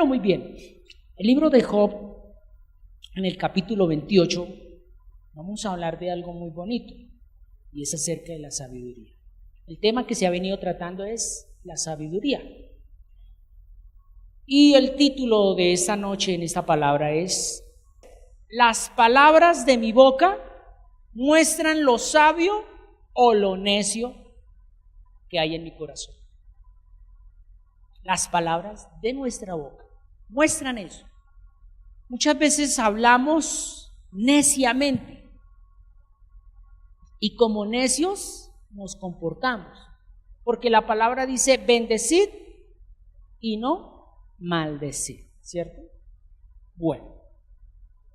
Bueno, muy bien. El libro de Job, en el capítulo 28, vamos a hablar de algo muy bonito, y es acerca de la sabiduría. El tema que se ha venido tratando es la sabiduría. Y el título de esta noche en esta palabra es: las palabras de mi boca muestran lo sabio o lo necio que hay en mi corazón. Las palabras de nuestra boca muestran eso. Muchas veces hablamos neciamente y como necios nos comportamos, porque la palabra dice bendecid y no maldecid, ¿cierto? Bueno,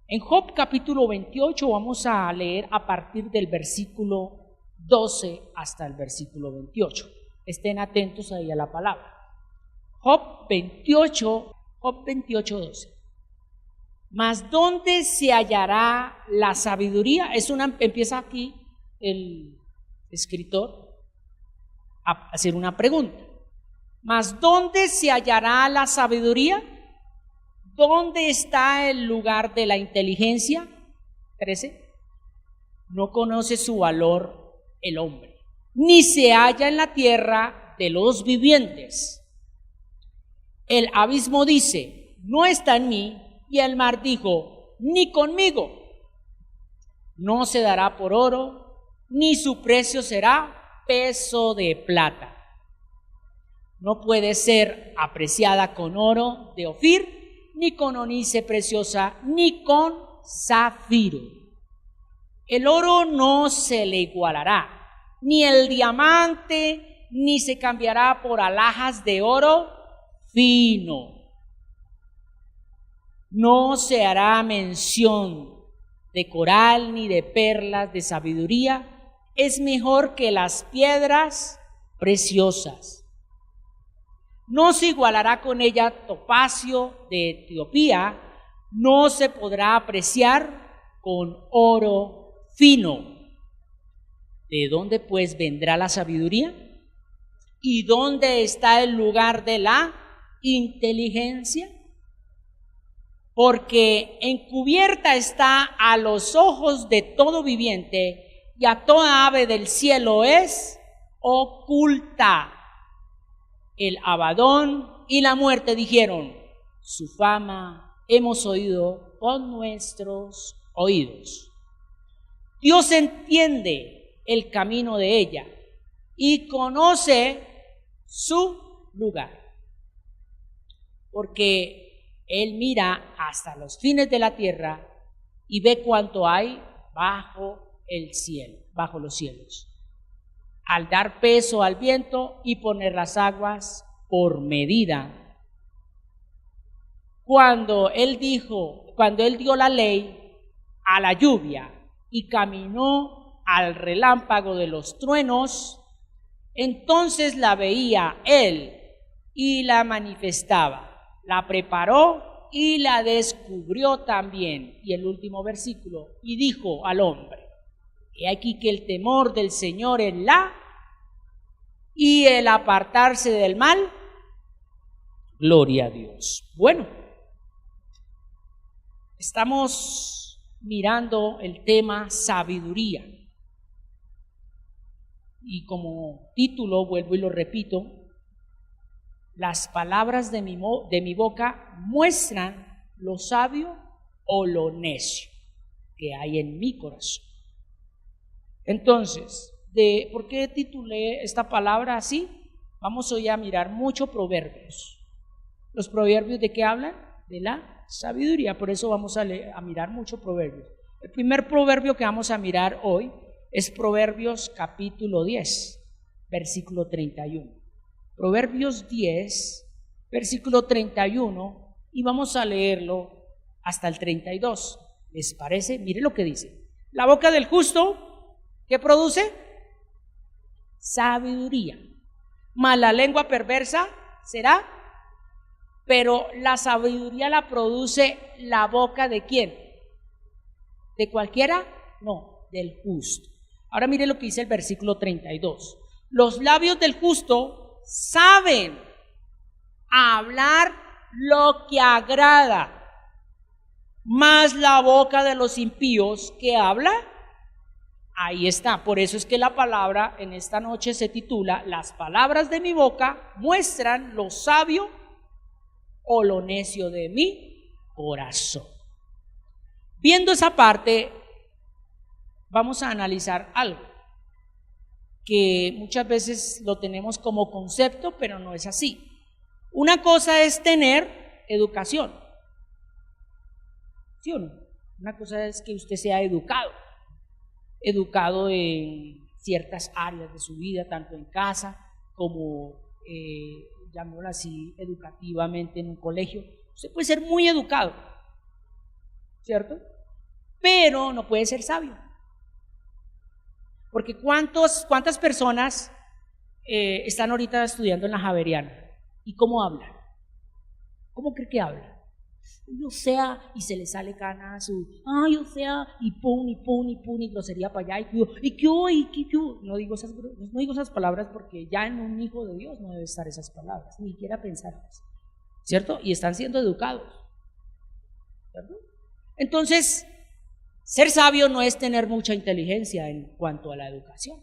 en Job capítulo 28 vamos a leer a partir del versículo 12 hasta el versículo 28. Estén atentos ahí a la palabra. Job 28, 12. Mas ¿dónde se hallará la sabiduría? Empieza aquí el escritor a hacer una pregunta. Mas ¿dónde se hallará la sabiduría? ¿Dónde está el lugar de la inteligencia? 13. No conoce su valor el hombre, ni se halla en la tierra de los vivientes. El abismo dice, no está en mí, y el mar dijo, ni conmigo. No se dará por oro, ni su precio será peso de plata. No puede ser apreciada con oro de Ofir, ni con ónice preciosa, ni con zafiro. El oro no se le igualará, ni el diamante, ni se cambiará por alhajas de oro fino. No se hará mención de coral ni de perlas de sabiduría, es mejor que las piedras preciosas. No se igualará con ella topacio de Etiopía, no se podrá apreciar con oro fino. ¿De dónde pues vendrá la sabiduría? ¿Y dónde está el lugar de la inteligencia? Porque encubierta está a los ojos de todo viviente, y a toda ave del cielo es oculta. El Abadón y la muerte dijeron, su fama hemos oído con nuestros oídos. Dios entiende el camino de ella y conoce su lugar, porque Él mira hasta los fines de la tierra y ve cuánto hay bajo el cielo, bajo los cielos, al dar peso al viento y poner las aguas por medida. Cuando Él dio la ley a la lluvia y caminó al relámpago de los truenos, entonces la veía Él y la manifestaba. La preparó y la descubrió también. Y el último versículo, y dijo al hombre, he aquí que el temor del Señor es y el apartarse del mal, gloria a Dios. Bueno, estamos mirando el tema sabiduría. Y como título, vuelvo y lo repito, las palabras de mi boca muestran lo sabio o lo necio que hay en mi corazón. Entonces, ¿por qué titulé esta palabra así? Vamos hoy a mirar mucho proverbios. ¿Los proverbios de qué hablan? De la sabiduría. Por eso vamos a mirar mucho proverbios. El primer proverbio que vamos a mirar hoy es Proverbios capítulo 10, versículo 31. Proverbios 10, versículo 31, y vamos a leerlo hasta el 32. ¿Les parece? Mire lo que dice. La boca del justo, ¿qué produce? Sabiduría. Mas la lengua perversa será, pero la sabiduría la produce la boca ¿de quién? ¿De cualquiera? No, del justo. Ahora mire lo que dice el versículo 32. Los labios del justo saben hablar lo que agrada, más la boca de los impíos que habla. Ahí está, por eso es que la palabra en esta noche se titula: las palabras de mi boca muestran lo sabio o lo necio de mi corazón. Viendo esa parte, vamos a analizar algo que muchas veces lo tenemos como concepto, pero no es así. Una cosa es tener educación, ¿sí o no? Una cosa es que usted sea educado en ciertas áreas de su vida, tanto en casa como, llamémoslo así, educativamente en un colegio. Usted puede ser muy educado, ¿cierto? Pero no puede ser sabio. Porque ¿cuántas personas están ahorita estudiando en la Javeriana? ¿Y cómo hablan? ¿Cómo cree que hablan? O sea, y se le sale canazo, ay, o sea, y pum, y grosería para allá, y qué. No digo esas palabras porque ya en un hijo de Dios no debe estar esas palabras, ni siquiera pensarlas, ¿cierto? Y están siendo educados, ¿cierto? Entonces, ser sabio no es tener mucha inteligencia en cuanto a la educación.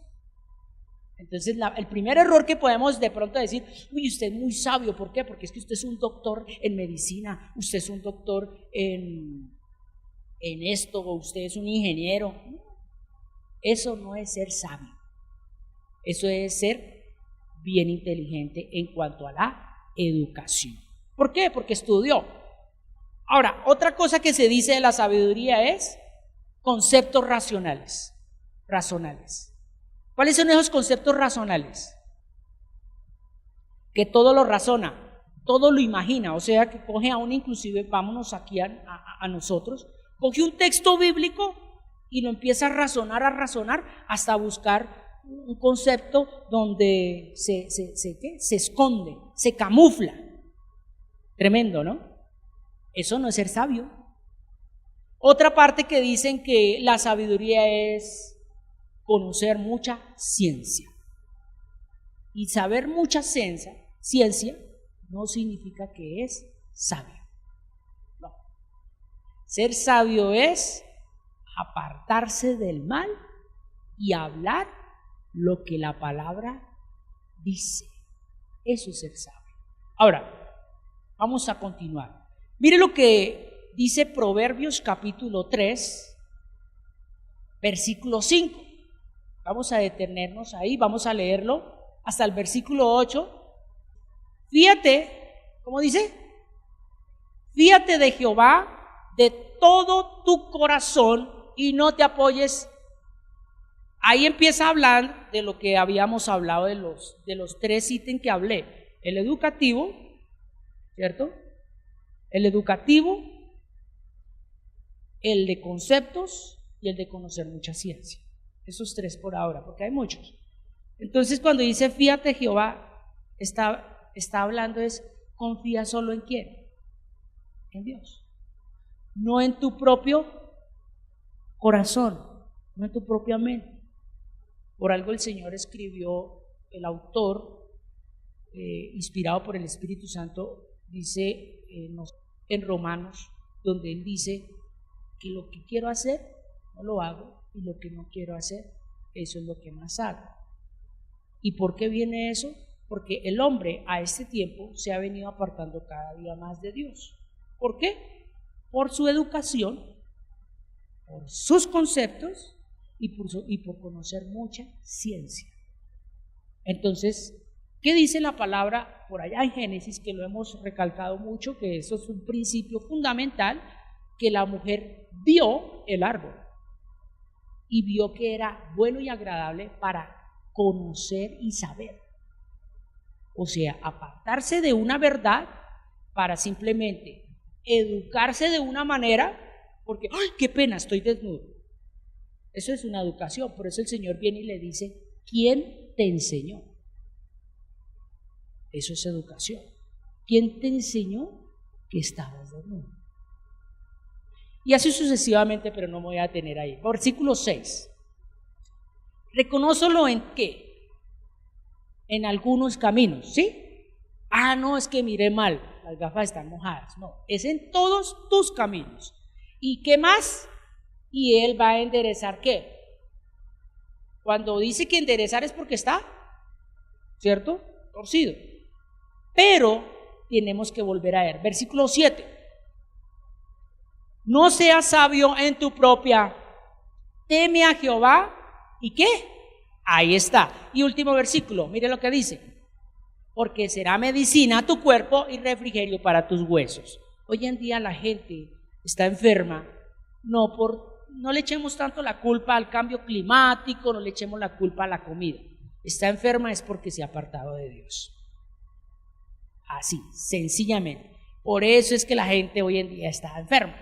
Entonces, el primer error que podemos de pronto decir: uy, usted es muy sabio. ¿Por qué? Porque es que usted es un doctor en medicina, usted es un doctor en esto, o usted es un ingeniero. Eso no es ser sabio. Eso es ser bien inteligente en cuanto a la educación. ¿Por qué? Porque estudió. Ahora, otra cosa que se dice de la sabiduría es conceptos racionales. ¿Cuáles son esos conceptos racionales? Que todo lo razona, todo lo imagina, o sea que coge a inclusive, vámonos aquí a nosotros, coge un texto bíblico y lo empieza a razonar hasta buscar un concepto donde se esconde, se camufla. Tremendo, ¿no? Eso no es ser sabio. Otra parte que dicen que la sabiduría es conocer mucha ciencia. Y saber mucha ciencia no significa que es sabio. No. Ser sabio es apartarse del mal y hablar lo que la palabra dice. Eso es ser sabio. Ahora, vamos a continuar. Mire lo que dice Proverbios capítulo 3, versículo 5. Vamos a detenernos ahí, vamos a leerlo hasta el versículo 8. Fíjate, ¿cómo dice? Fíjate de Jehová de todo tu corazón y no te apoyes. Ahí empieza a hablar de lo que habíamos hablado de los tres ítems que hablé. El educativo, ¿cierto? El educativo, el de conceptos y el de conocer mucha ciencia. Esos tres por ahora, porque hay muchos. Entonces, cuando dice fíjate Jehová, está hablando es: confía solo en quién, en Dios, no en tu propio corazón, no en tu propia mente. Por algo el Señor escribió, el autor, inspirado por el Espíritu Santo, dice en Romanos, donde él dice que lo que quiero hacer no lo hago, y lo que no quiero hacer, eso es lo que más hago. ¿Y por qué viene eso? Porque el hombre a este tiempo se ha venido apartando cada día más de Dios. ¿Por qué? Por su educación, por sus conceptos y por conocer mucha ciencia. Entonces, ¿qué dice la palabra por allá en Génesis? Que lo hemos recalcado mucho, que eso es un principio fundamental, que la mujer vio el árbol y vio que era bueno y agradable para conocer y saber. O sea, apartarse de una verdad para simplemente educarse de una manera, porque ¡ay, qué pena, estoy desnudo! Eso es una educación. Por eso el Señor viene y le dice: ¿quién te enseñó? Eso es educación. ¿Quién te enseñó que estabas desnudo? Y así sucesivamente, pero no me voy a detener ahí. Versículo 6. Reconócelo en qué, en algunos caminos, ¿sí? No, es que miré mal. las gafas están mojadas. No, es en todos tus caminos. ¿Y qué más? Y Él va a enderezar ¿qué? Cuando dice que enderezar es porque está, ¿cierto? Torcido. Pero tenemos que volver a ver. Versículo 7. No seas sabio en tu propia. Teme a Jehová. ¿Y qué? Ahí está. Y último versículo, mire lo que dice. Porque será medicina a tu cuerpo y refrigerio para tus huesos. Hoy en día la gente está enferma, no le echemos tanto la culpa al cambio climático, no le echemos la culpa a la comida. Está enferma es porque se ha apartado de Dios. Así, sencillamente. Por eso es que la gente hoy en día está enferma.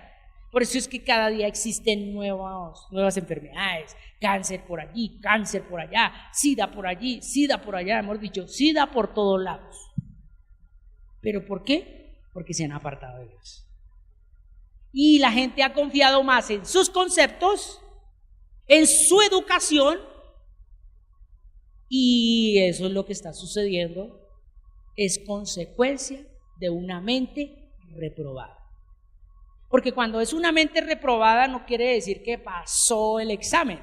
Por eso es que cada día existen nuevas enfermedades, cáncer por allí, cáncer por allá, sida por allí, sida por allá, hemos dicho, sida por todos lados. ¿Pero por qué? Porque se han apartado de Dios. Y la gente ha confiado más en sus conceptos, en su educación, y eso es lo que está sucediendo, es consecuencia de una mente reprobada. Porque cuando es una mente reprobada no quiere decir que pasó el examen,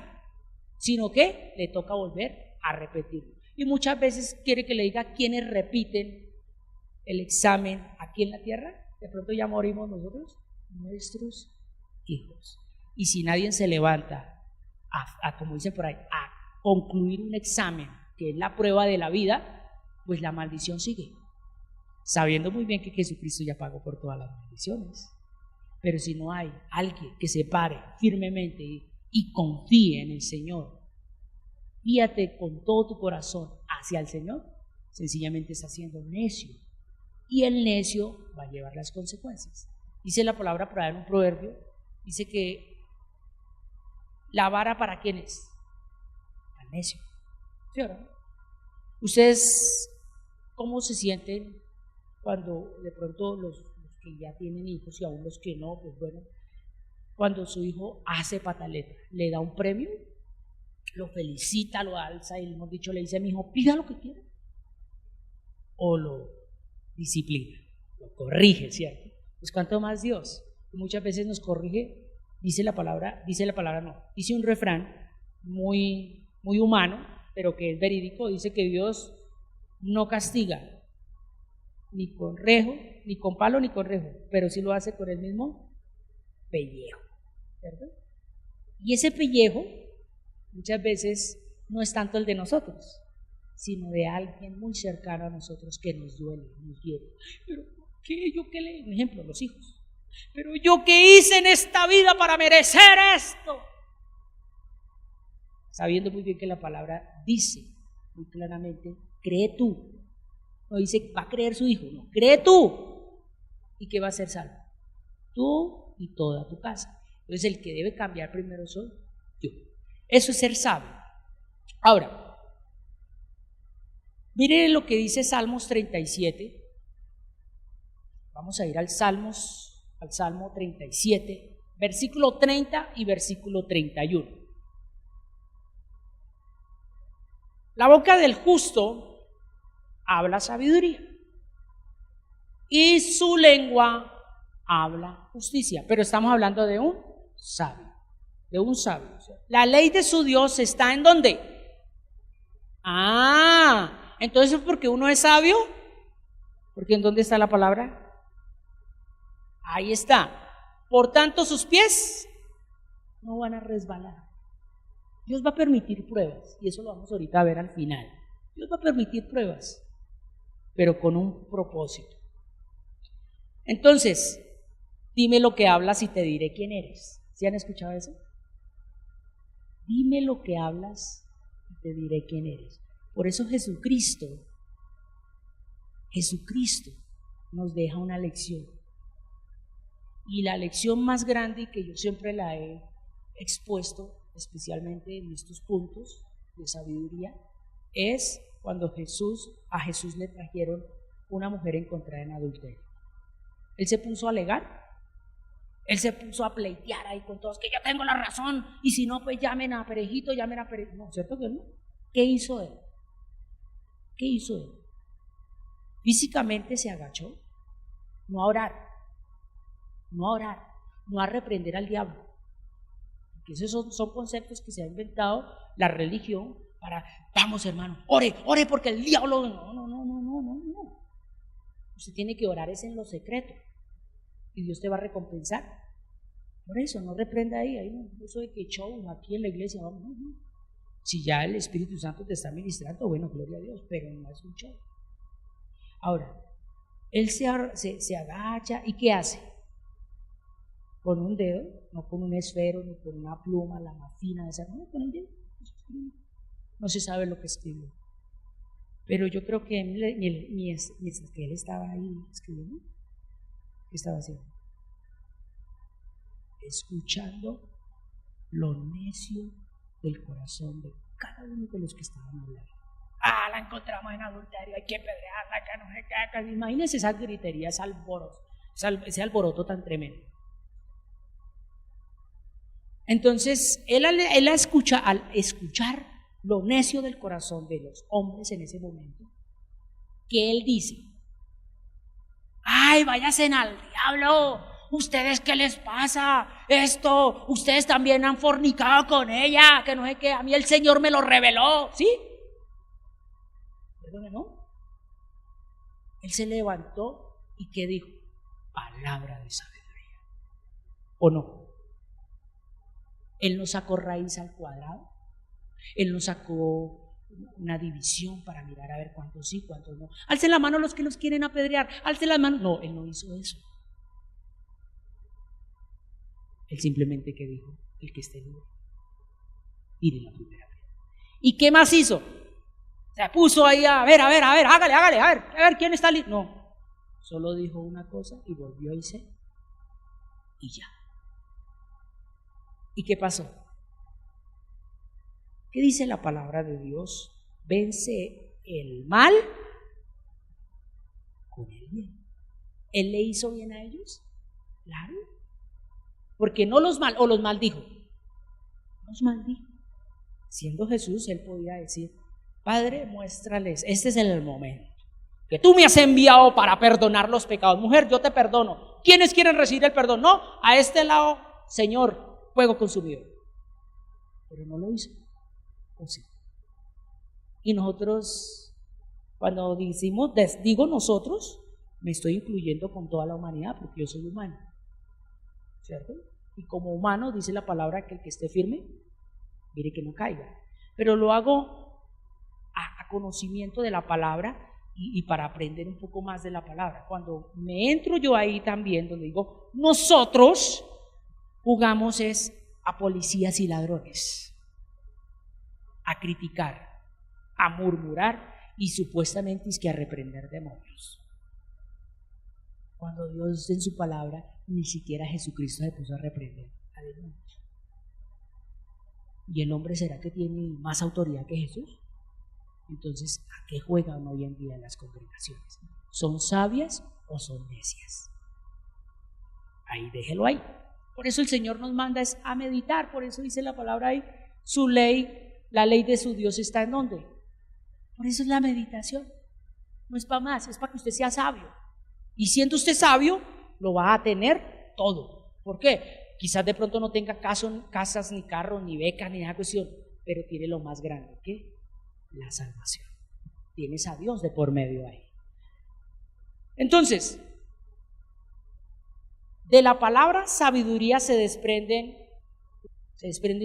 sino que le toca volver a repetirlo. Y muchas veces quiere que le diga quiénes repiten el examen aquí en la tierra. De pronto ya morimos nosotros, nuestros hijos. Y si nadie se levanta como dicen por ahí, a concluir un examen que es la prueba de la vida, pues la maldición sigue, sabiendo muy bien que Jesucristo ya pagó por todas las maldiciones. Pero si no hay alguien que se pare firmemente y confíe en el Señor, fíate con todo tu corazón hacia el Señor, sencillamente está siendo necio, y el necio va a llevar las consecuencias. Dice la palabra por ahí en un proverbio, dice que la vara ¿para quién es? Al necio. ¿Sí o no? ¿Ustedes cómo se sienten cuando de pronto los que ya tienen hijos y aún los que no, pues bueno, cuando su hijo hace pataleta, le da un premio, lo felicita, lo alza y hemos dicho, le dice a mi hijo, pida lo que quiera, o lo disciplina, lo corrige, ¿cierto? Pues cuánto más Dios, que muchas veces nos corrige, dice un refrán muy humano, pero que es verídico, dice que Dios no castiga ni con rejo, ni con palo, ni con rejo, pero sí lo hace con el mismo pellejo, ¿cierto? Y ese pellejo muchas veces no es tanto el de nosotros, sino de alguien muy cercano a nosotros que nos duele, nos hiere. Pero ¿qué? ¿Yo qué le? Un ejemplo, los hijos. Pero ¿yo qué hice en esta vida para merecer esto? Sabiendo muy bien que la palabra dice muy claramente, cree tú. No dice, va a creer su hijo, no, cree tú. ¿Y qué va a ser salvo? Tú y toda tu casa. Entonces el que debe cambiar primero soy yo. Eso es ser sabio. Ahora, miren lo que dice Salmos 37. Vamos a ir al Salmo 37, versículo 30 y versículo 31. La boca del justo habla sabiduría y su lengua habla justicia, pero estamos hablando de un sabio, La ley de su Dios está ¿en dónde? Entonces porque uno es sabio, porque ¿en dónde está la palabra? Ahí está. Por tanto sus pies no van a resbalar. Dios va a permitir pruebas, y eso lo vamos ahorita a ver al final. Dios va a permitir pruebas, pero con un propósito. Entonces, dime lo que hablas y te diré quién eres. ¿Sí han escuchado eso? Dime lo que hablas y te diré quién eres. Por eso Jesucristo nos deja una lección. Y la lección más grande, que yo siempre la he expuesto, especialmente en estos puntos de sabiduría, es cuando a Jesús le trajeron una mujer encontrada en adulterio. Él se puso a alegar, él se puso a pleitear ahí con todos, que yo tengo la razón, y si no, pues llamen a Perejito, no, ¿cierto que no? ¿Qué hizo él? Físicamente se agachó, no a orar, no a orar, no a reprender al diablo. Porque esos son conceptos que se ha inventado la religión para, vamos hermano, ore porque el diablo, no. Usted tiene que orar es en lo secreto y Dios te va a recompensar. Por eso, no reprenda ahí no, eso de que show aquí en la iglesia, vamos, no. Si ya el Espíritu Santo te está ministrando, bueno, gloria a Dios, pero no es un show. Ahora, él se agacha y ¿qué hace? Con un dedo, no con un esfero, ni con una pluma, la más fina de esa, no, con el dedo. No se sabe lo que escribió. Pero yo creo que mientras que él estaba ahí escribiendo, ¿qué estaba haciendo? Escuchando lo necio del corazón de cada uno de los que estaban hablando. La encontramos en adulterio, hay que pedrearla, que no sé qué. Imagínense esa gritería, ese alboroto tan tremendo. Entonces, al escuchar lo necio del corazón de los hombres en ese momento, que él dice: ¡ay, váyanse al diablo! ¿Ustedes qué les pasa? Esto, ustedes también han fornicado con ella, que no sé qué, a mí el Señor me lo reveló, ¿sí? Perdone, ¿no? Él se levantó y ¿qué dijo? Palabra de sabiduría. ¿O no? Él no sacó raíz al cuadrado, él no sacó una división para mirar a ver cuántos sí, cuántos no. Alcen la mano los que los quieren apedrear, alcen las manos. No, él no hizo eso. Él simplemente que dijo: el que esté libre, tire la primera piedra. ¿Y qué más hizo? Se puso ahí a ver, hágale, a ver quién está libre. No, solo dijo una cosa y volvió a irse y ya. ¿Y qué pasó? ¿Qué dice la palabra de Dios? Vence el mal con el bien. ¿Él le hizo bien a ellos? Claro. Porque no los maldijo. Los maldijo. Siendo Jesús, él podía decir: Padre, muéstrales, este es el momento que tú me has enviado para perdonar los pecados. Mujer, yo te perdono. ¿Quiénes quieren recibir el perdón? No, a este lado, Señor, fuego consumidor. Pero no lo hizo. ¿O sí? Y nosotros, cuando digo nosotros, me estoy incluyendo con toda la humanidad, porque yo soy humano, ¿cierto? Y como humano dice la palabra que el que esté firme, mire que no caiga. Pero lo hago a conocimiento de la palabra y para aprender un poco más de la palabra. Cuando me entro yo ahí también, donde digo nosotros, jugamos es a policías y ladrones, a criticar, a murmurar y supuestamente es que a reprender demonios. Cuando Dios en su palabra, ni siquiera Jesucristo se puso a reprender a demonios. ¿Y el hombre será que tiene más autoridad que Jesús? Entonces, ¿a qué juegan hoy en día las congregaciones? ¿Son sabias o son necias? Ahí déjelo ahí. Por eso el Señor nos manda es a meditar. Por eso dice la palabra ahí: su ley, la ley de su Dios está en ¿dónde? Por eso es la meditación. No es para más, es para que usted sea sabio. Y siendo usted sabio, lo va a tener todo. ¿Por qué? Quizás de pronto no tenga casas, ni carros, ni becas, ni nada cuestión, pero tiene lo más grande, ¿qué? La salvación. Tienes a Dios de por medio ahí. Entonces, de la palabra sabiduría se desprende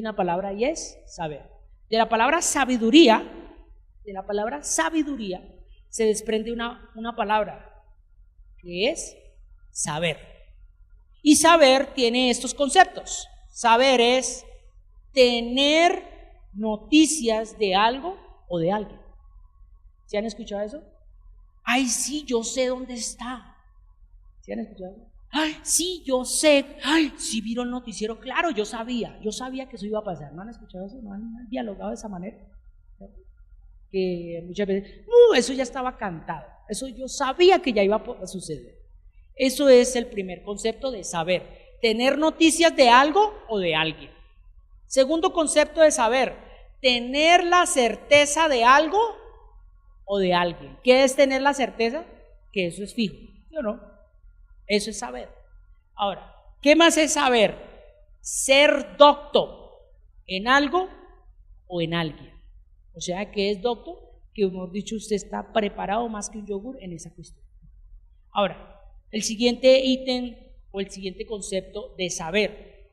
una palabra y es saber. De la palabra sabiduría se desprende una palabra que es saber. Y saber tiene estos conceptos. Saber es tener noticias de algo o de alguien. ¿Se han escuchado eso? Ay, sí, yo sé dónde está. ¿Se han escuchado eso? Ay, sí, yo sé. Ay, sí, vieron el noticiero. Claro, yo sabía que eso iba a pasar. ¿No han escuchado eso? ¿No han dialogado de esa manera? Que muchas veces, eso ya estaba cantado. Eso yo sabía que ya iba a suceder. Eso es el primer concepto de saber. Tener noticias de algo o de alguien. Segundo concepto de saber: tener la certeza de algo o de alguien. ¿Qué es tener la certeza? Que eso es fijo, ¿sí o no? Eso es saber. Ahora, ¿qué más es saber? Ser docto en algo o en alguien. O sea, ¿qué es docto? Que, hemos dicho, usted está preparado más que un yogur en esa cuestión. Ahora, el siguiente ítem o el siguiente concepto de saber: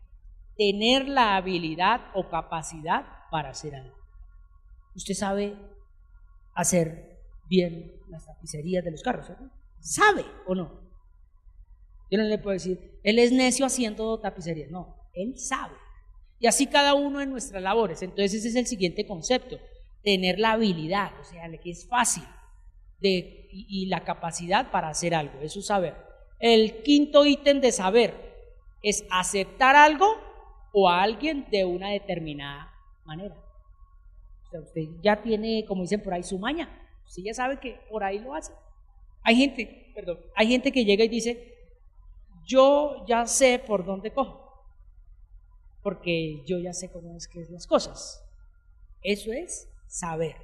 tener la habilidad o capacidad para hacer algo. Usted sabe hacer bien las tapicerías de los carros, ¿verdad? ¿Sabe o no? Yo no le puedo decir, él es necio haciendo tapicerías. No, él sabe. Y así cada uno en nuestras labores. Entonces ese es el siguiente concepto: tener la habilidad, o sea, que es fácil, y la capacidad para hacer algo. Eso es saber. El quinto ítem de saber es aceptar algo o a alguien de una determinada manera. O sea, usted ya tiene, como dicen por ahí, su maña. Usted ya sabe que por ahí lo hace. Hay gente que llega y dice, yo ya sé por dónde cojo, porque yo ya sé cómo es que es las cosas. Eso es saber.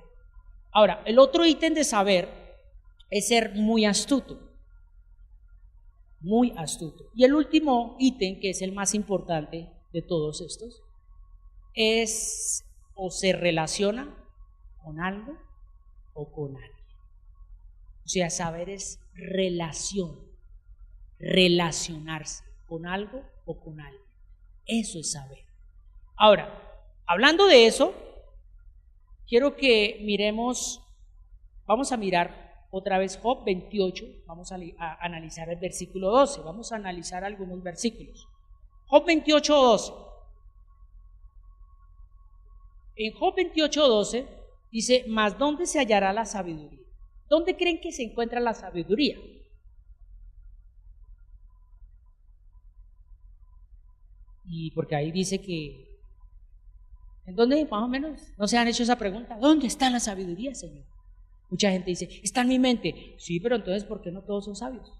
Ahora, el otro ítem de saber es ser muy astuto. Muy astuto. Y el último ítem, que es el más importante de todos estos, es o se relaciona con algo o con alguien. O sea, saber es relación, relacionarse con algo o con alguien. Eso es saber. Ahora, hablando de eso, quiero que miremos, vamos a mirar otra vez Job 28, vamos a analizar el versículo 12, vamos a analizar algunos versículos. Job 28, 12. En Job 28, 12 dice, mas ¿dónde se hallará la sabiduría? ¿Dónde creen que se encuentra la sabiduría? Y porque ahí dice que, ¿en dónde más o menos? ¿No se han hecho esa pregunta? ¿Dónde está la sabiduría, Señor? Mucha gente dice, está en mi mente. Sí, pero entonces, ¿por qué no todos son sabios?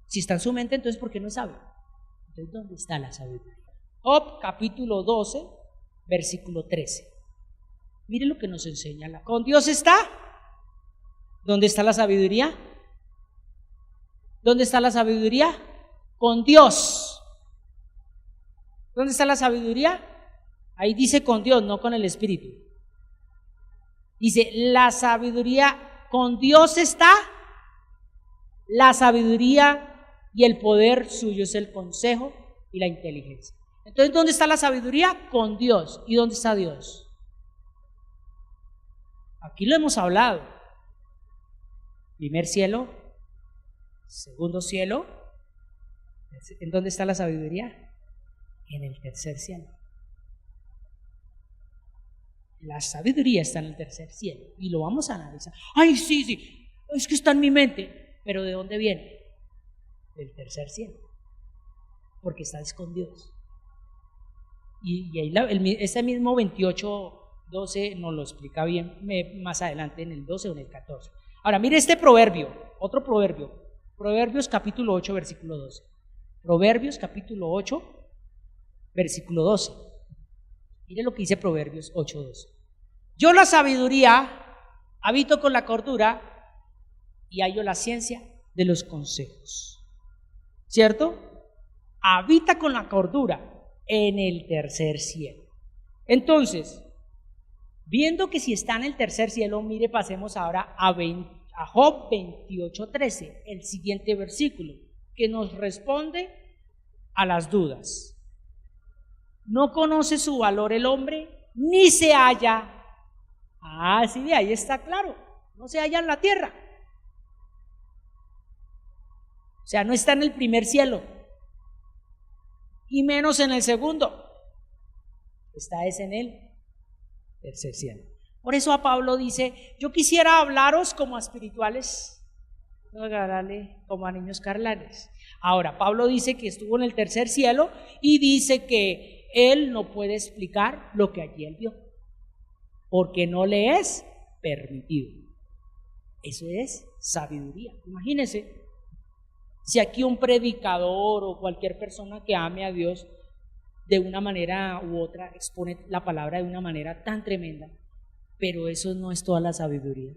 Si está en su mente, entonces, ¿por qué no es sabio? Entonces, ¿dónde está la sabiduría? Job capítulo 12, versículo 13. Mire lo que nos enseña. ¿Con Dios está? ¿Dónde está la sabiduría? ¿Dónde está la sabiduría? Con Dios. ¿Dónde está la sabiduría? Ahí dice con Dios, no con el Espíritu. Dice, la sabiduría, con Dios está, la sabiduría y el poder suyo es el consejo y la inteligencia. Entonces, ¿dónde está la sabiduría? Con Dios. ¿Y dónde está Dios? Aquí lo hemos hablado. Primer cielo, segundo cielo. ¿En dónde está la sabiduría? En el tercer cielo. La sabiduría está en el tercer cielo y lo vamos a analizar. Ay, sí, es que está en mi mente. ¿Pero de dónde viene? Del tercer cielo, porque está con Dios. Y ahí este mismo 28, 12 nos lo explica bien más adelante en el 12 o en el 14. Ahora, mire este proverbio, otro proverbio. Proverbios capítulo 8, versículo 12. Proverbios capítulo 8, versículo 12. Mire lo que dice Proverbios 8:12. Yo la sabiduría habito con la cordura y hallo la ciencia de los consejos. ¿Cierto? Habita con la cordura en el tercer cielo. Entonces, viendo que si está en el tercer cielo, mire, pasemos ahora a Job 28:13, el siguiente versículo, que nos responde a las dudas. No conoce su valor el hombre, ni se halla. Ah, sí, ahí está claro. No se halla en la tierra. O sea, no está en el primer cielo, y menos en el segundo. Está en el tercer cielo. Por eso a Pablo dice, yo quisiera hablaros como a espirituales, no hablarle como a niños carnales. Ahora, Pablo dice que estuvo en el tercer cielo y dice que él no puede explicar lo que allí él vio, porque no le es permitido. Eso es sabiduría. Imagínense, si aquí un predicador o cualquier persona que ame a Dios de una manera u otra expone la palabra de una manera tan tremenda, pero eso no es toda la sabiduría.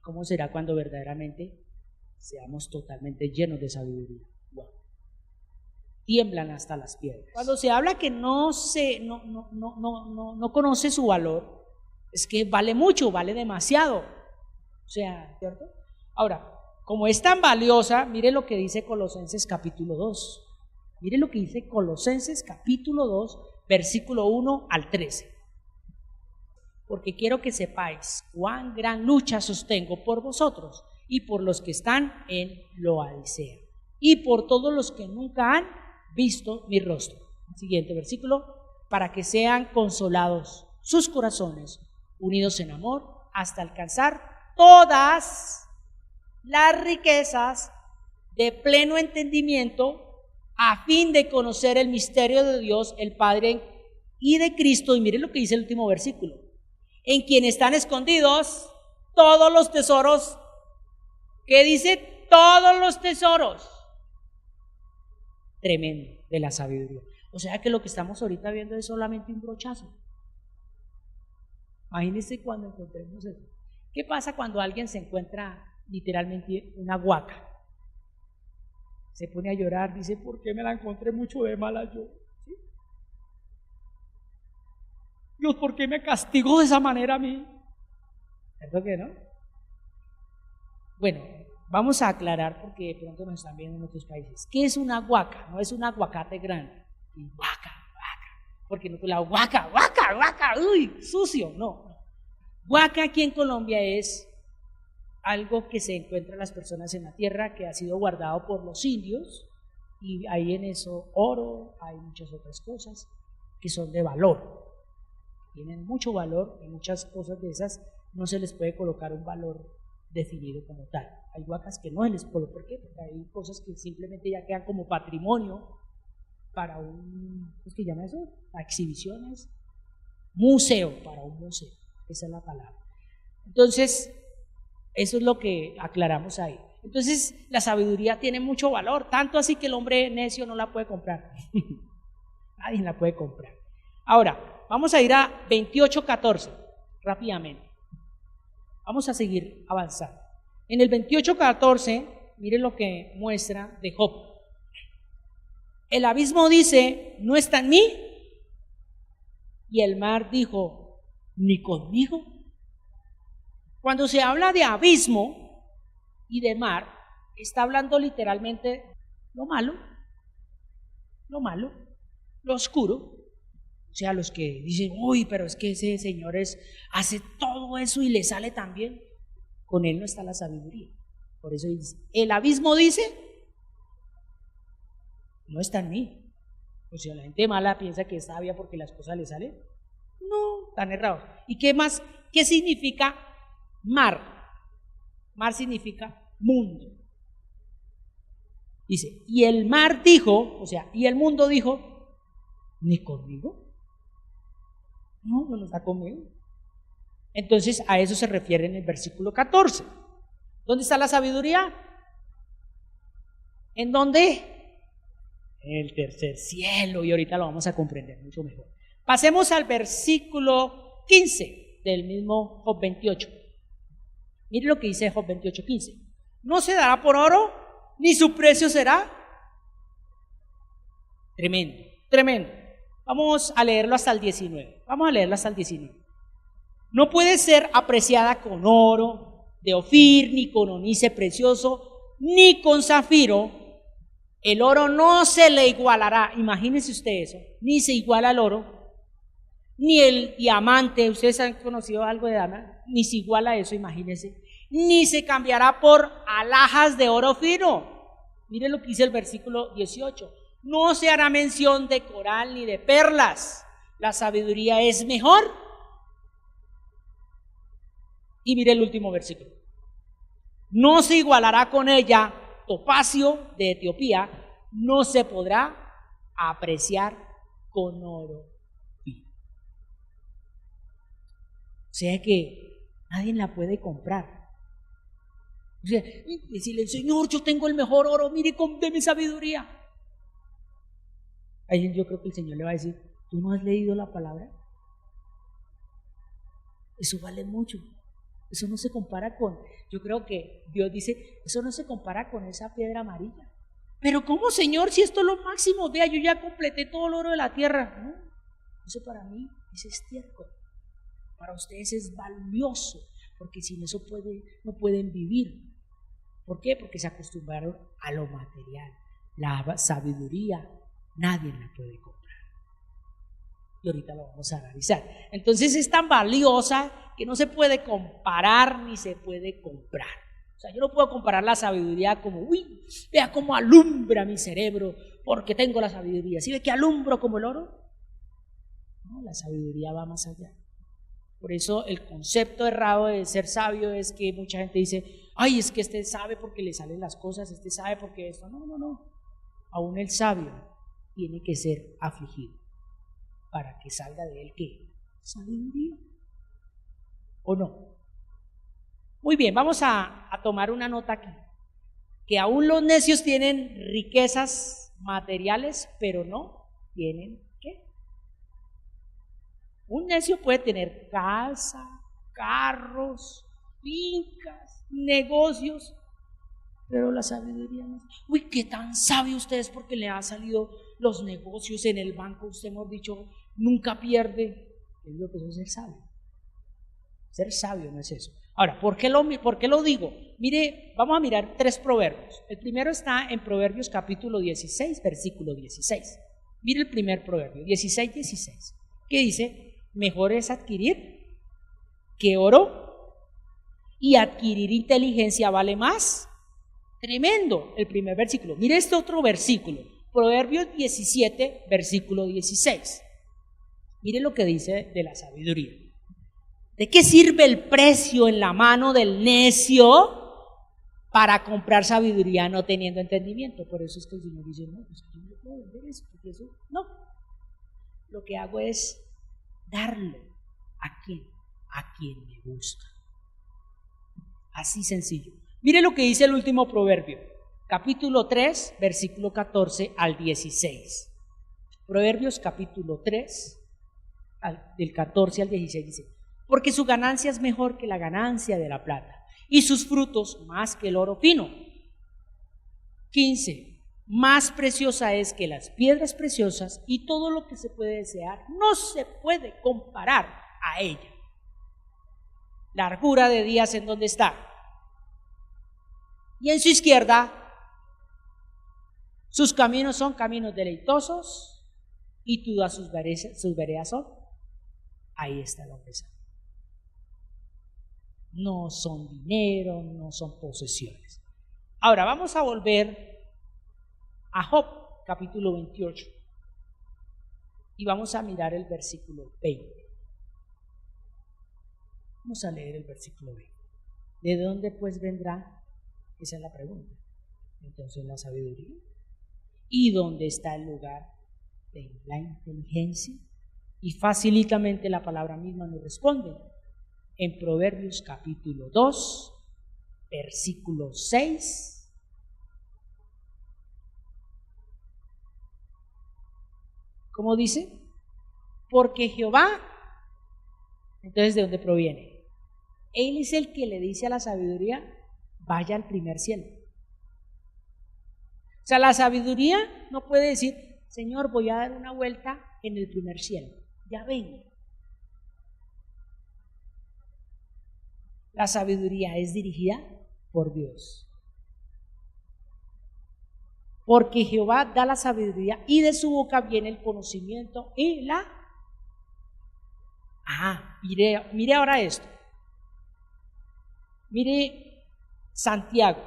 ¿Cómo será cuando verdaderamente seamos totalmente llenos de sabiduría. Wow. Tiemblan hasta las piedras. Cuando se habla que no conoce su valor, es que vale mucho, vale demasiado. O sea, ¿cierto? Ahora, como es tan valiosa, mire lo que dice Colosenses capítulo 2. Mire lo que dice Colosenses capítulo 2, versículo 1 al 13. Porque quiero que sepáis cuán gran lucha sostengo por vosotros y por los que están en Laodicea y por todos los que nunca han visto mi rostro. Siguiente versículo. Para que sean consolados sus corazones, unidos en amor, hasta alcanzar todas las riquezas de pleno entendimiento, a fin de conocer el misterio de Dios, el Padre, y de Cristo. Y miren lo que dice el último versículo: en quien están escondidos todos los tesoros. ¿Qué dice? Todos los tesoros. Tremendo, de la sabiduría. O sea que lo que estamos ahorita viendo es solamente un brochazo. Imagínense cuando encontremos eso. ¿Qué pasa cuando alguien se encuentra literalmente una huaca? Se pone a llorar, dice: ¿por qué me la encontré mucho de mala yo? ¿Sí? Dios, ¿por qué me castigó de esa manera a mí? ¿Cierto que no? Bueno, vamos a aclarar, porque de pronto nos están viendo en otros países. ¿Qué es una huaca? No es un aguacate grande. Y huaca, porque no te la huaca, uy, sucio. No. Huaca aquí en Colombia es algo que se encuentra las personas en la tierra, que ha sido guardado por los indios, y hay en eso oro, hay muchas otras cosas que son de valor, tienen mucho valor, y muchas cosas de esas no se les puede colocar un valor definido como tal. Hay huacas que no se les coloca. ¿Por qué? Porque hay cosas que simplemente ya quedan como patrimonio para un, ¿cómo es que llama eso? A exhibiciones, museo, para un museo, esa es la palabra. Entonces, eso es lo que aclaramos ahí. Entonces, la sabiduría tiene mucho valor, tanto así que el hombre necio no la puede comprar. Nadie la puede comprar. Ahora, vamos a ir a 28:14, rápidamente. Vamos a seguir avanzando. En el 28:14, miren lo que muestra de Job. El abismo dice: no está en mí. Y el mar dijo: ni conmigo. Cuando se habla de abismo y de mar, está hablando literalmente lo malo, lo oscuro. O sea, los que dicen: uy, pero es que ese señor hace todo eso y le sale tan bien. Con él no está la sabiduría. Por eso dice: el abismo dice: no está en mí. O sea, la gente mala piensa que es sabia porque las cosas le salen. No, están errados. ¿Y qué más? ¿Qué significa mar? Mar significa mundo. Dice: y el mar dijo, o sea, y el mundo dijo: ¿ni conmigo? No está conmigo. Entonces a eso se refiere en el versículo 14. ¿Dónde está la sabiduría? ¿En dónde? En el tercer cielo, y ahorita lo vamos a comprender mucho mejor. Pasemos al versículo 15 del mismo Job 28. Mire lo que dice Job 28:15. No se dará por oro, ni su precio será. Tremendo, tremendo. Vamos a leerlo hasta el 19. No puede ser apreciada con oro de Ofir, ni con onice precioso, ni con zafiro. El oro no se le igualará. Imagínense ustedes eso. Ni se iguala al oro, ni el diamante. Ustedes han conocido algo de diamante, ni se iguala a eso, imagínense. Ni se cambiará por alhajas de oro fino. Miren lo que dice el versículo 18. No se hará mención de coral ni de perlas. La sabiduría es mejor. Y mire el último versículo. No se igualará con ella topacio de Etiopía, no se podrá apreciar con oro fino. O sea que nadie la puede comprar. O sea, decirle: Señor, yo tengo el mejor oro, mire, deme sabiduría. Ahí yo creo que el Señor le va a decir: ¿tú no has leído la palabra? Eso vale mucho. Eso no se compara con, yo creo que Dios dice, eso no se compara con esa piedra amarilla. Pero ¿cómo, Señor, si esto es lo máximo? Vea, yo ya completé todo el oro de la tierra. No, eso para mí es estiércol. Para ustedes es valioso, porque sin eso no pueden vivir. ¿Por qué? Porque se acostumbraron a lo material. La sabiduría nadie la puede comprar. Y ahorita lo vamos a analizar. Entonces es tan valiosa que no se puede comparar ni se puede comprar. O sea, yo no puedo comparar la sabiduría como, uy, vea cómo alumbra mi cerebro porque tengo la sabiduría. ¿Sí ve que alumbro como el oro? No, la sabiduría va más allá. Por eso el concepto errado de ser sabio es que mucha gente dice, ay, es que este sabe porque le salen las cosas, este sabe porque esto. No. Aún el sabio tiene que ser afligido para que salga de él, ¿qué? Sabiduría. ¿O no? Muy bien, vamos a tomar una nota aquí. Que aún los necios tienen riquezas materiales, pero no tienen ¿qué? Un necio puede tener casa, carros, fincas, negocios, pero la sabiduría no. Uy, qué tan sabio usted es porque le han salido los negocios en el banco. Usted, hemos dicho, nunca pierde. Es lo que es ser sabio. Ser sabio no es eso. Ahora, ¿por qué lo digo? Mire, vamos a mirar 3 proverbios. El primero está en Proverbios capítulo 16, versículo 16. Mire el primer proverbio, 16, 16. ¿Qué dice? Mejor es adquirir que oro, y adquirir inteligencia vale más. Tremendo el primer versículo. Mire este otro versículo, Proverbios 17, versículo 16. Mire lo que dice de la sabiduría. ¿De qué sirve el precio en la mano del necio para comprar sabiduría no teniendo entendimiento? Por eso es que el Señor dice, no, pues yo no puedo vender eso, porque eso no. Lo que hago es darlo a quien me gusta. Así sencillo. Mire lo que dice el último proverbio, capítulo 3, versículo 14 al 16. Proverbios capítulo 3, del 14 al 16 dice: porque su ganancia es mejor que la ganancia de la plata, y sus frutos más que el oro fino. 15. Más preciosa es que las piedras preciosas, y todo lo que se puede desear no se puede comparar a ella. Largura de días en donde está, y en su izquierda sus caminos son caminos deleitosos, y todas sus veredas son. Ahí está el hombre sabio. No son dinero, no son posesiones. Ahora vamos a volver a Job, capítulo 28, y vamos a mirar el versículo 20. Vamos a leer el versículo 20. ¿De dónde pues vendrá? Esa es la pregunta. Entonces, la sabiduría. ¿Y dónde está el lugar de la inteligencia? Y facilitamente la palabra misma nos responde en Proverbios capítulo 2, versículo 6. ¿Cómo dice? Porque Jehová, entonces, ¿de dónde proviene? Él es el que le dice a la sabiduría, vaya al primer cielo. O sea, la sabiduría no puede decir, Señor, voy a dar una vuelta en el primer cielo. Ya ven. La sabiduría es dirigida por Dios. Porque Jehová da la sabiduría, y de su boca viene el conocimiento y la... mire ahora esto. Mire Santiago,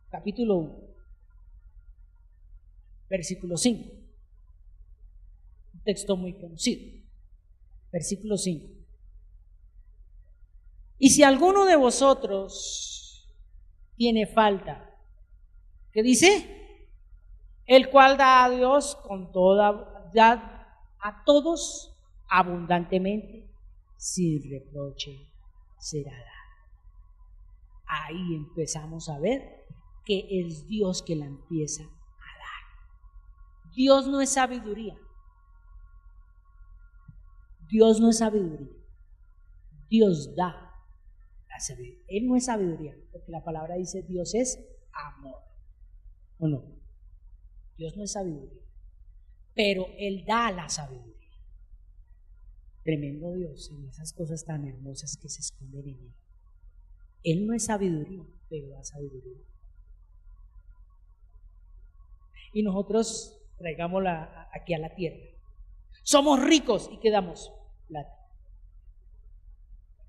capítulo 1, versículo 5. Un texto muy conocido. Versículo 5. Y si alguno de vosotros tiene falta, ¿qué dice? El cual da a Dios da a todos abundantemente, sin reproche será dado. Ahí empezamos a ver que es Dios que la empieza a dar. Dios no es sabiduría. Dios no es sabiduría. Dios da Él no es sabiduría, porque la palabra dice Dios es amor. ¿O no? Dios no es sabiduría, pero Él da la sabiduría. Tremendo Dios en esas cosas tan hermosas que se esconden en Él. Él no es sabiduría, pero da sabiduría. Y nosotros traigámosla aquí a la tierra. Somos ricos y quedamos plata.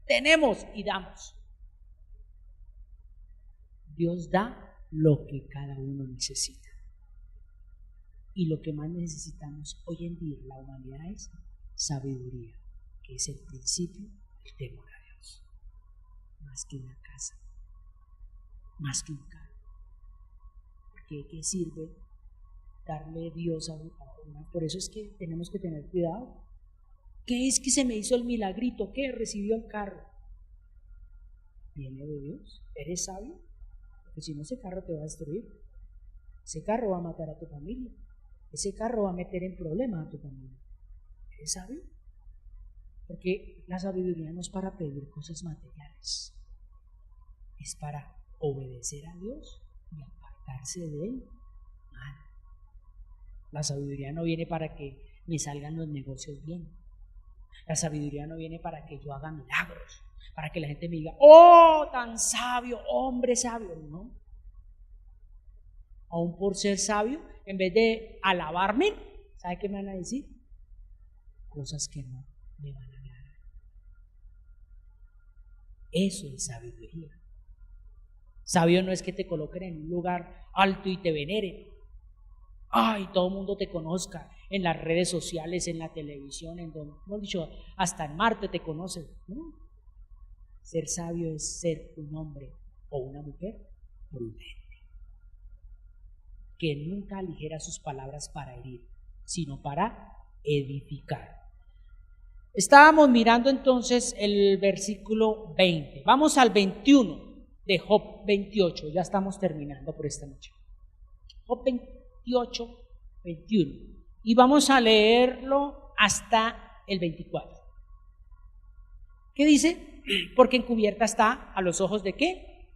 Tenemos y damos. Dios da lo que cada uno necesita. Y lo que más necesitamos hoy en día, la humanidad, es sabiduría, que es el principio del temor a Dios. Más que una casa, más que un carro. Porque ¿qué sirve darle Dios a una? Por eso es que tenemos que tener cuidado. ¿Qué es que se me hizo el milagrito? ¿Qué? Recibió el carro. ¿Viene de Dios? ¿Eres sabio? Porque si no, ese carro te va a destruir. Ese carro va a matar a tu familia. Ese carro va a meter en problemas a tu familia. ¿Eres sabio? Porque la sabiduría no es para pedir cosas materiales. Es para obedecer a Dios y apartarse de Él. La sabiduría no viene para que me salgan los negocios bien. La sabiduría no viene para que yo haga milagros, para que la gente me diga, oh, tan sabio, hombre sabio. No. Aún por ser sabio, en vez de alabarme, ¿sabe qué me van a decir? Cosas que no me van a agradar. Eso es sabiduría. Sabio no es que te coloquen en un lugar alto y te veneren. Ay, todo el mundo te conozca en las redes sociales, en la televisión, en donde, hemos dicho, hasta en Marte te conocen. ¿No? Ser sabio es ser un hombre o una mujer prudente, que nunca aligera sus palabras para herir, sino para edificar. Estábamos mirando entonces el versículo 20. Vamos al 21 de Job 28. Ya estamos terminando por esta noche. Job 28, 21. Y vamos a leerlo hasta el 24. ¿Qué dice? Porque encubierta está a los ojos de ¿qué?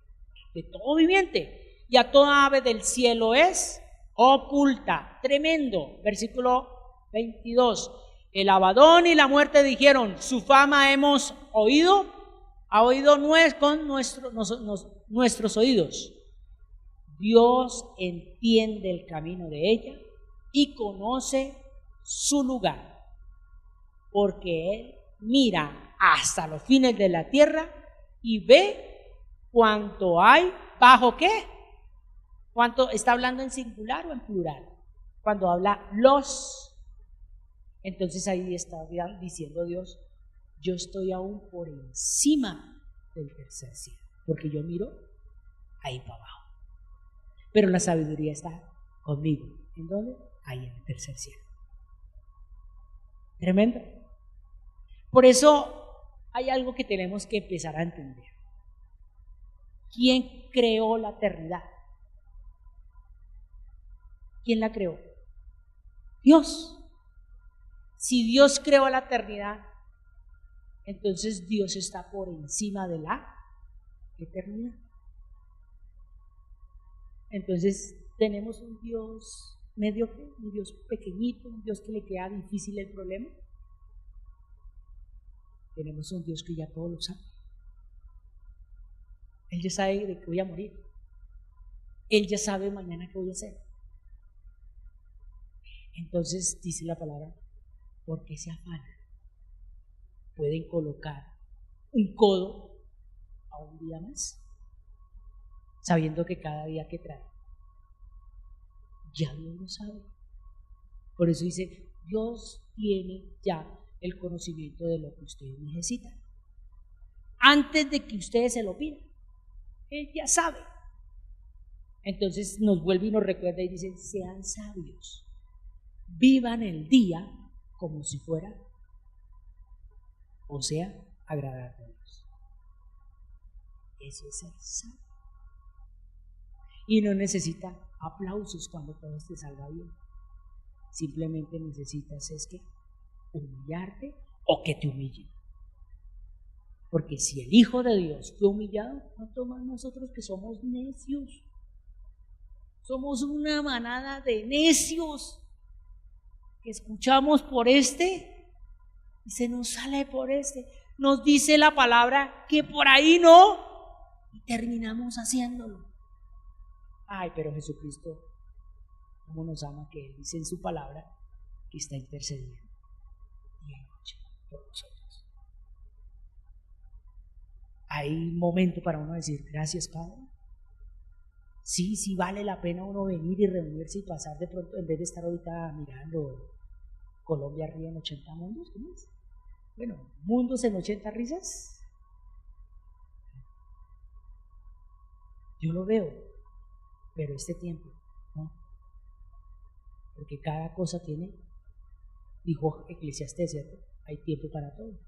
De todo viviente. Y a toda ave del cielo es oculta. Tremendo. Versículo 22. El Abadón y la muerte dijeron, su fama hemos oído, ha oído con nuestros oídos. Dios entiende el camino de ella y conoce su lugar, porque Él mira hasta los fines de la tierra y ve cuánto hay bajo ¿qué? ¿Cuánto está hablando en singular o en plural? Cuando habla los, entonces ahí está diciendo Dios, yo estoy aún por encima del tercer cielo, porque yo miro ahí para abajo. Pero la sabiduría está conmigo. ¿En dónde? Ahí en el tercer cielo. Tremendo. Por eso hay algo que tenemos que empezar a entender. ¿Quién creó la eternidad? ¿Quién la creó? Dios. Si Dios creó la eternidad, entonces Dios está por encima de la eternidad. Entonces tenemos un Dios mediocre, un Dios pequeñito, un Dios que le queda difícil el problema. Tenemos un Dios que ya todo lo sabe. Él ya sabe de qué voy a morir. Él ya sabe mañana qué voy a hacer. Entonces dice la palabra, ¿por qué se afanan? Pueden colocar un codo a un día más, sabiendo que cada día que trae, ya Dios lo sabe. Por eso dice, Dios tiene ya el conocimiento de lo que ustedes necesitan. Antes de que ustedes se lo pidan, Él ya sabe. Entonces nos vuelve y nos recuerda y dice, sean sabios, vivan el día como si fuera, o sea, agradable a Dios. Eso es ser sabio. Y no necesita aplausos cuando todo te salga bien. Simplemente necesitas es que humillarte o que te humillen. Porque si el Hijo de Dios fue humillado, ¿cuánto más nosotros que somos necios? Somos una manada de necios que escuchamos por este y se nos sale por este. Nos dice la palabra que por ahí no y terminamos haciéndolo. Ay, pero Jesucristo, cómo nos ama, que Él dice en su palabra que está intercediendo día y noche por nosotros. Hay momento para uno decir gracias, Padre. Sí, vale la pena uno venir y reunirse y pasar de pronto, en vez de estar ahorita mirando Colombia arriba en 80 mundos, ¿cómo es? Bueno, mundos en 80 risas. Yo lo veo, pero este tiempo, ¿no? Porque cada cosa tiene, dijo Eclesiastés, ¿cierto? Hay tiempo para todo.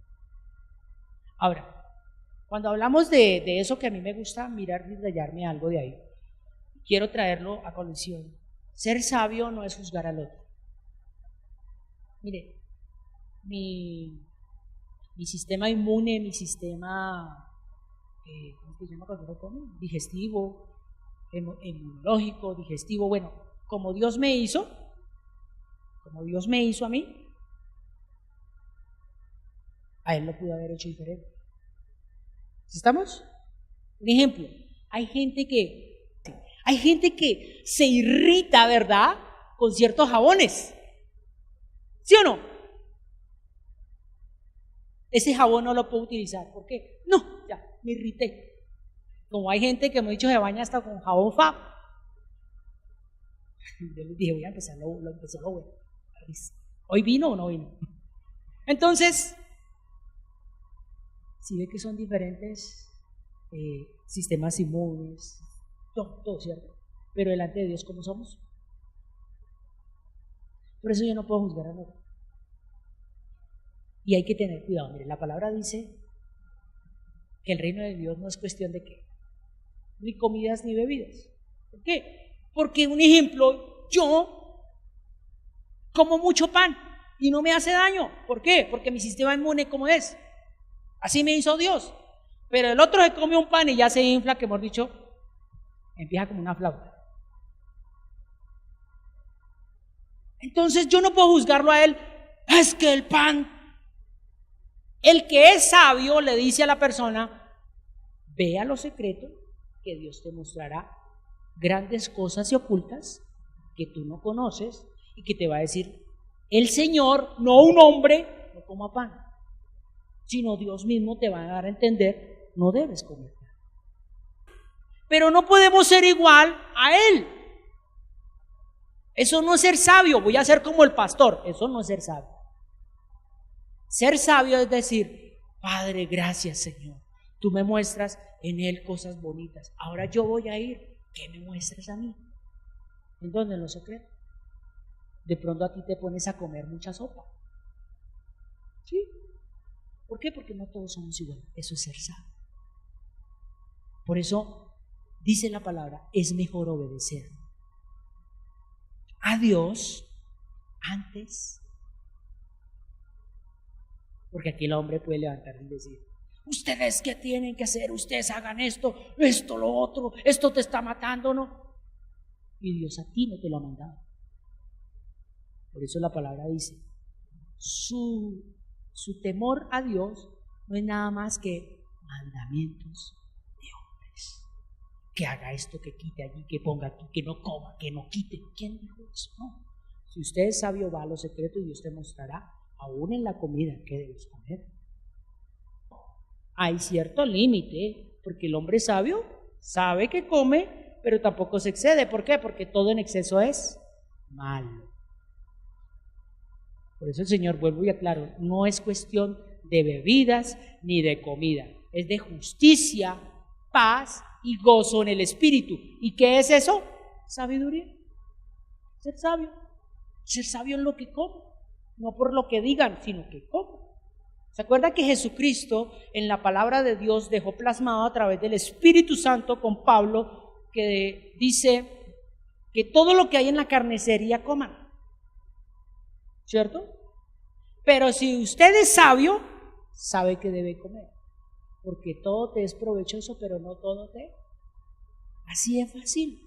Ahora, cuando hablamos de eso que a mí me gusta mirar y rayarme algo de ahí, quiero traerlo a colación. Ser sabio no es juzgar al otro. Mire, mi sistema inmune, mi sistema, ¿cómo se llama cuando uno come? Digestivo, inmunológico, digestivo, bueno, como Dios me hizo a mí, a Él lo pudo haber hecho diferente. ¿Estamos? Un ejemplo, hay gente que se irrita, ¿verdad?, con ciertos jabones. ¿Sí o no? Ese jabón no lo puedo utilizar. ¿Por qué? No, ya, me irrité. Como hay gente que me ha dicho se baña hasta con jabón Fab. Yo les dije, voy a empezar lo bueno. ¿Hoy vino o no vino? Entonces, si ve que son diferentes sistemas inmunes, todo, ¿cierto? Pero delante de Dios, ¿cómo somos? Por eso yo no puedo juzgar a nadie. Y hay que tener cuidado. Mire, la palabra dice que el reino de Dios no es cuestión de qué, ni comidas ni bebidas. ¿Por qué? Porque, un ejemplo, yo como mucho pan y no me hace daño. ¿Por qué? Porque mi sistema inmune, ¿cómo es? Así me hizo Dios. Pero el otro se come un pan y ya se infla, que hemos dicho, empieza como una flauta. Entonces yo no puedo juzgarlo a él. Es que el pan, el que es sabio le dice a la persona, ve a lo secreto que Dios te mostrará grandes cosas y ocultas que tú no conoces y que te va a decir el Señor, no un hombre, no coma pan, sino Dios mismo te va a dar a entender, no debes comer pan. Pero no podemos ser igual a Él. Eso no es ser sabio, voy a ser como el pastor, eso no es ser sabio. Ser sabio es decir, Padre, gracias Señor, tú me muestras en Él cosas bonitas, ahora yo voy a ir, ¿qué me muestras a mí? ¿En dónde? En lo secreto. De pronto a ti te pones a comer mucha sopa. ¿Sí? ¿Por qué? Porque no todos somos iguales, eso es ser sabio. Por eso dice la palabra, es mejor obedecer a Dios antes, porque aquí el hombre puede levantar y decir, ustedes qué tienen que hacer, ustedes hagan esto, lo otro, esto te está matando, ¿no? Y Dios a ti no te lo ha mandado. Por eso la palabra dice, su temor a Dios no es nada más que mandamientos de hombres. Que haga esto, que quite allí, que ponga aquí, que no coma, que no quite. ¿Quién dijo eso? No. Si usted es sabio, va a lo secreto y Dios te mostrará, aún en la comida, que debes comer. Hay cierto límite, porque el hombre sabio sabe que come, pero tampoco se excede. ¿Por qué? Porque todo en exceso es malo. Por eso el Señor, vuelvo y aclaro, no es cuestión de bebidas ni de comida, es de justicia, paz y gozo en el Espíritu. ¿Y qué es eso? Sabiduría. Ser sabio en lo que come, no por lo que digan, sino que come. ¿Se acuerda que Jesucristo en la palabra de Dios dejó plasmado a través del Espíritu Santo con Pablo, que dice que todo lo que hay en la carnicería coman? ¿Cierto? Pero si usted es sabio, sabe que debe comer. porque todo te es provechoso, pero no todo te. Así es fácil.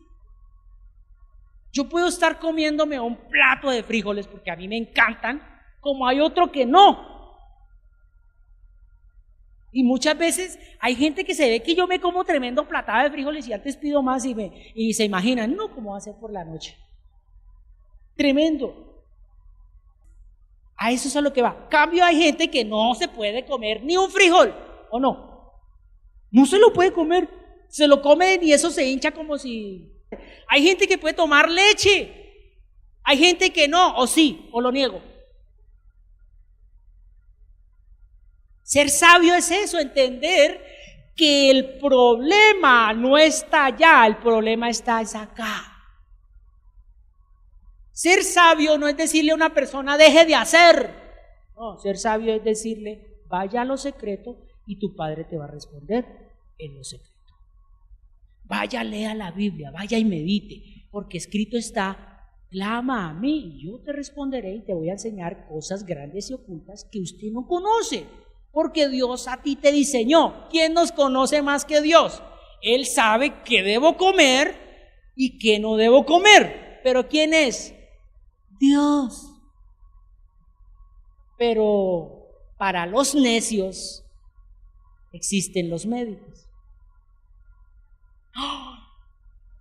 Yo puedo estar comiéndome un plato de frijoles porque a mí me encantan, como hay otro que no. Y muchas veces hay gente que se ve que yo me como tremendo platada de frijoles y antes pido más y se imaginan, no, ¿cómo va a ser por la noche? Tremendo. A eso es a lo que va. Cambio, hay gente que no se puede comer ni un frijol, ¿o no? No se lo puede comer, se lo comen y eso se hincha como si... Hay gente que puede tomar leche, hay gente que no, o sí, o lo niego. Ser sabio es eso, entender que el problema no está allá, el problema está acá. Ser sabio no es decirle a una persona deje de hacer. No, ser sabio es decirle vaya a lo secreto y tu padre te va a responder en lo secreto. Vaya, lea la Biblia, vaya y medite, porque escrito está, clama a mí y yo te responderé y te voy a enseñar cosas grandes y ocultas que usted no conoce, porque Dios a ti te diseñó. ¿Quién nos conoce más que Dios? Él sabe qué debo comer y qué no debo comer, pero ¿quién es? Dios. Pero para los necios existen los médicos.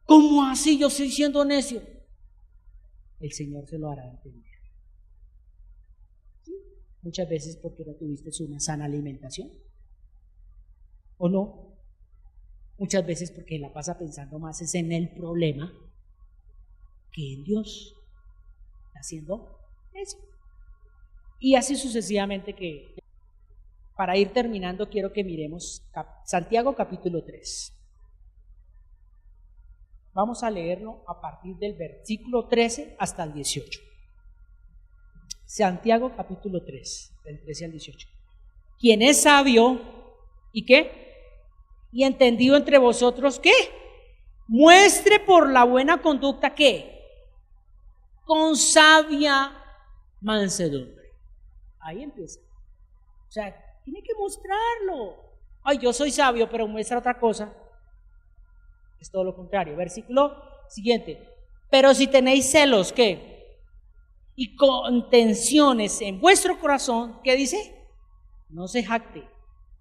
¿Cómo así yo estoy siendo necio? El Señor se lo hará entender. ¿Sí? Muchas veces porque no tuviste una sana alimentación, ¿o no? Muchas veces porque la pasa pensando más es en el problema que en Dios. Está haciendo necio. Y así sucesivamente, que para ir terminando quiero que miremos Santiago capítulo 3. Vamos a leerlo a partir del versículo 13 hasta el 18. Santiago capítulo 3, del 13 al 18. Quien es sabio, ¿y qué? Y entendido entre vosotros, ¿qué? Muestre por la buena conducta, ¿qué? Con sabia mansedumbre. Ahí empieza. O sea, tiene que mostrarlo. Ay, yo soy sabio, pero muestra otra cosa. Es todo lo contrario. Versículo siguiente. Pero si tenéis celos, ¿qué? Y contenciones en vuestro corazón, ¿qué dice? No se jacte,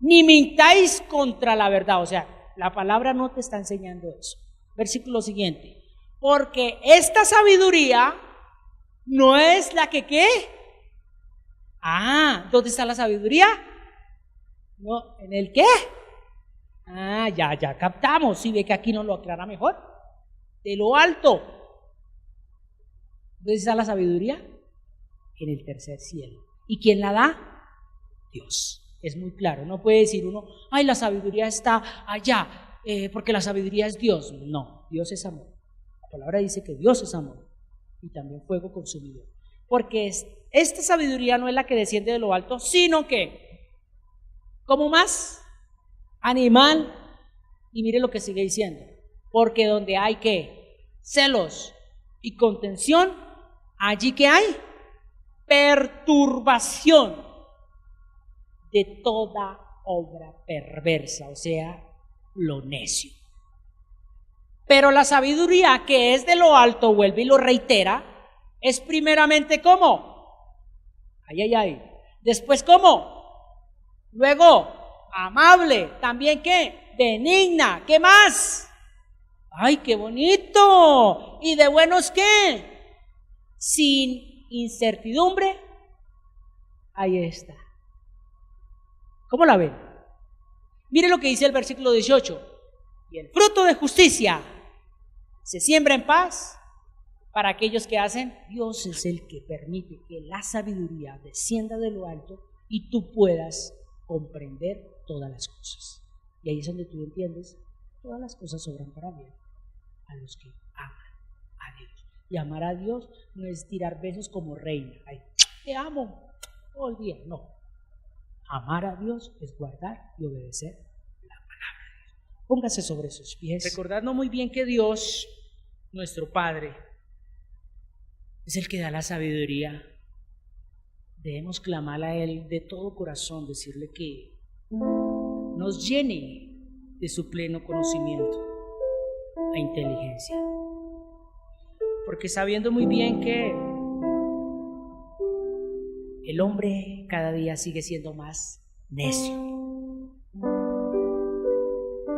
ni mintáis contra la verdad. O sea, la palabra no te está enseñando eso. Versículo siguiente. Porque esta sabiduría no es la que ¿qué? ¿Dónde está la sabiduría? No, ¿en el qué? Ya captamos. Si ve que aquí nos lo aclara mejor. De lo alto. ¿Dónde está la sabiduría? En el tercer cielo. ¿Y quién la da? Dios. Es muy claro. No puede decir uno, ay, la sabiduría está allá, porque la sabiduría es Dios. No, Dios es amor. La palabra dice que Dios es amor y también fuego consumidor. Porque esta sabiduría no es la que desciende de lo alto, sino que, ¿cómo más? Animal. Y mire lo que sigue diciendo, porque donde hay que celos y contención, allí que hay perturbación de toda obra perversa, o sea, lo necio. Pero la sabiduría que es de lo alto, vuelve y lo reitera, es primeramente ¿cómo? Ay. Después ¿cómo? Luego amable, también ¿qué? Benigna, ¿qué más? ¡Ay, qué bonito! ¿Y de buenos qué? Sin incertidumbre. Ahí está. ¿Cómo la ven? Mire lo que dice el versículo 18. Y el fruto de justicia se siembra en paz para aquellos que hacen. Dios es el que permite que la sabiduría descienda de lo alto y tú puedas comprender todas las cosas. Y ahí es donde tú entiendes, todas las cosas obran para bien a los que aman a Dios. Y amar a Dios no es tirar besos como reina. Ay, te amo todo el día. No. Amar a Dios es guardar y obedecer la palabra de Dios. Póngase sobre sus pies. Recordando muy bien que Dios, nuestro Padre, es el que da la sabiduría. Debemos clamar a Él de todo corazón, decirle que no nos llene de su pleno conocimiento e inteligencia. Porque sabiendo muy bien que el hombre cada día sigue siendo más necio.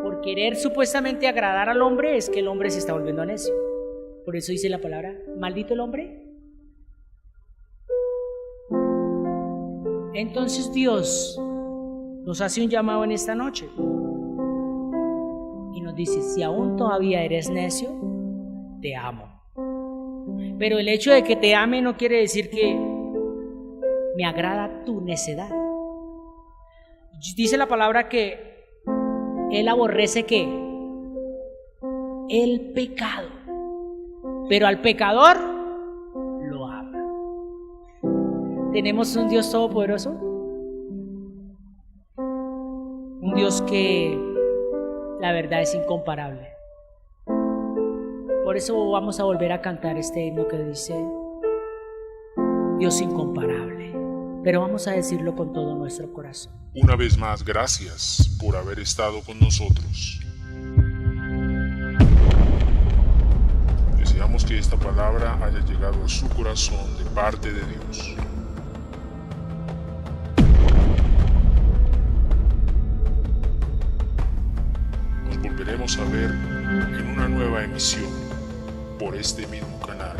Por querer supuestamente agradar al hombre es que el hombre se está volviendo necio. Por eso dice la palabra, maldito el hombre. Entonces Dios nos hace un llamado en esta noche y nos dice, si aún todavía eres necio, te amo. Pero el hecho de que te ame no quiere decir que me agrada tu necedad. Dice la palabra que Él aborrece ¿qué? El pecado, pero al pecador lo ama. Tenemos un Dios todopoderoso, un Dios que la verdad es incomparable. Por eso vamos a volver a cantar este himno que dice Dios incomparable, pero vamos a decirlo con todo nuestro corazón. Una vez más, gracias por haber estado con nosotros. Deseamos que esta palabra haya llegado a su corazón de parte de Dios. Nos volveremos a ver en una nueva emisión por este mismo canal.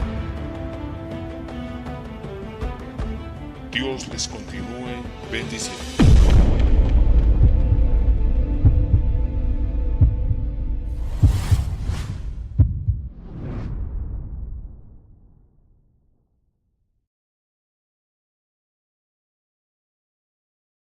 Dios les continúe bendiciendo.